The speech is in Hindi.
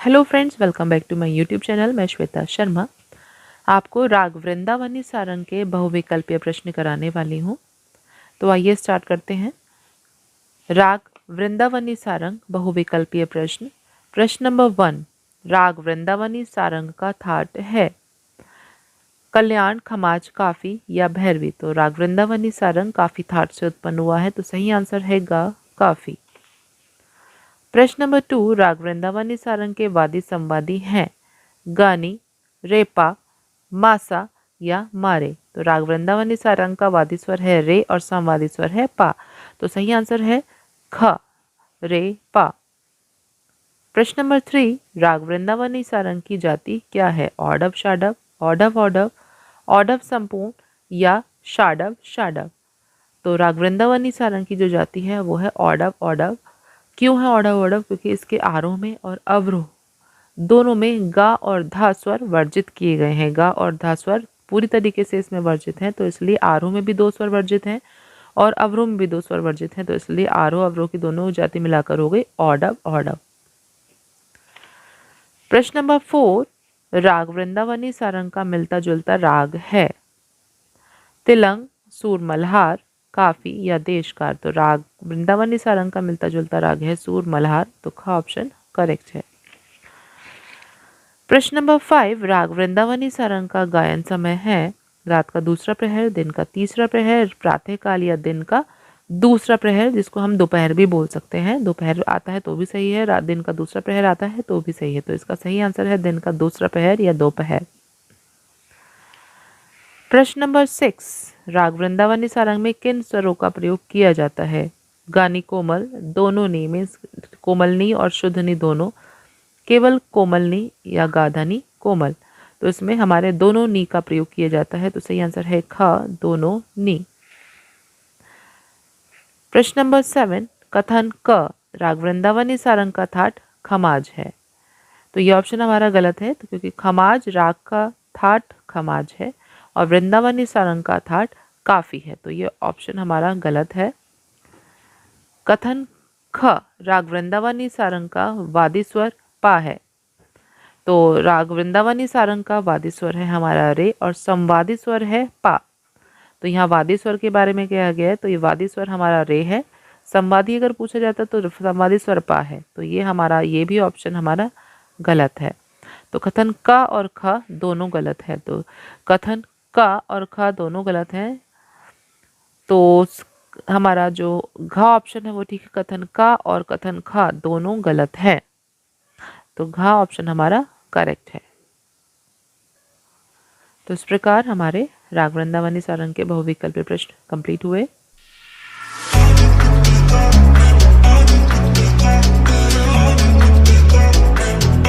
Hello friends, welcome back to my YouTube channel. मैं श्वेता शर्मा आपको राग वृंदावनी सारंग के बहुविकल्पीय प्रश्न कराने वाली हूँ। तो आइए स्टार्ट करते हैं। राग वृंदावनी सारंग बहुविकल्पीय प्रश्न। प्रश्न नंबर 1, राग वृंदावनी सारंग का थाट है कल्याण, खमाज, काफी या भैरवी। तो राग वृंदावनी सारंग काफी थाट से उत्पन्न हुआ है, तो सही आंसर है गा, काफी। प्रश्न नंबर 2, राग वृंदावनी सारंग के वादी संवादी हैं गानी, रेपा, मासा या मारे। तो राग वृंदावनी सारंग का वादी स्वर है रे और संवादी स्वर है पा। तो सही आंसर है ख, रे, पा। प्रश्न नंबर 3, राग वृंदावनी सारंग की जाति क्या है? औडव, शाडव, औडव औडव, औडव संपूर्ण या शाडव शाडव। तो राग वृंदावनी सारंग की जो जाति है वो है औडव औडव। क्यों है औडव औडव? क्योंकि इसके आरोह में और अवरोह दोनों में गा और धा स्वर वर्जित किए गए हैं। गा और धा स्वर पूरी तरीके से इसमें वर्जित हैं, तो इसलिए आरोह में भी 2 स्वर वर्जित हैं और अवरोह में भी 2 स्वर वर्जित हैं, तो इसलिए आरोह अवरोह की दोनों जाति मिलाकर हो गई औडव औडव। प्रश्न नंबर 4, राग वृंदावनी सारंग का मिलता जुलता राग है तिलंग, सूर मल्हार, काफी या देशकार। तो राग वृंदावनी सारंग का मिलता जुलता राग है सूर मल्हार, तो ख ऑप्शन करेक्ट है। प्रश्न नंबर 5, राग वृंदावनी सारंग का गायन समय है रात का दूसरा प्रहर, दिन का तीसरा प्रहर, प्रातःकाल या दिन का दूसरा प्रहर, जिसको हम दोपहर भी बोल सकते हैं। दोपहर आता है तो भी सही है, रात दिन का दूसरा प्रहर आता है तो भी सही है। तो इसका सही आंसर है दिन का दूसरा प्रहर या दोपहर। प्रश्न नंबर 6, राग वृंदावनी सारंग में किन स्वरों का प्रयोग किया जाता है? गानी, कोमल, दोनों नी मीन्स कोमलनी और शुद्धनी दोनों, केवल कोमलनी या गाधानी, कोमल। तो इसमें हमारे दोनों नी का प्रयोग किया जाता है, तो सही आंसर है ख, दोनों नी। प्रश्न नंबर 7, कथन क राग वृंदावनी सारंग का थाट खमाज है। तो ये ऑप्शन हमारा गलत है, तो क्योंकि खमाज राग का थाट खमाज है और वृंदावनी सारंग का थाट काफी है, तो ये ऑप्शन हमारा गलत है। कथन ख राग वृंदावनी सारंग का वादी स्वर पा है। तो राग वृंदावनी सारंग का वादी स्वर है हमारा रे और संवादी स्वर है पा। तो यहाँ वादी स्वर के बारे में कहा गया है, तो ये वादी स्वर हमारा रे है। संवादी अगर पूछा जाता तो संवादी स्वर पा है, तो ये हमारा ये भी ऑप्शन हमारा गलत है। तो कथन का और ख दोनों गलत है, तो कथन का और ख दोनों गलत हैं, तो हमारा जो घ ऑप्शन है वो ठीक है। कथन का और कथन खा दोनों गलत है, तो घ ऑप्शन हमारा करेक्ट है। तो इस प्रकार हमारे राग वृंदावनी सारंग के बहुविकल्पीय प्रश्न कंप्लीट हुए।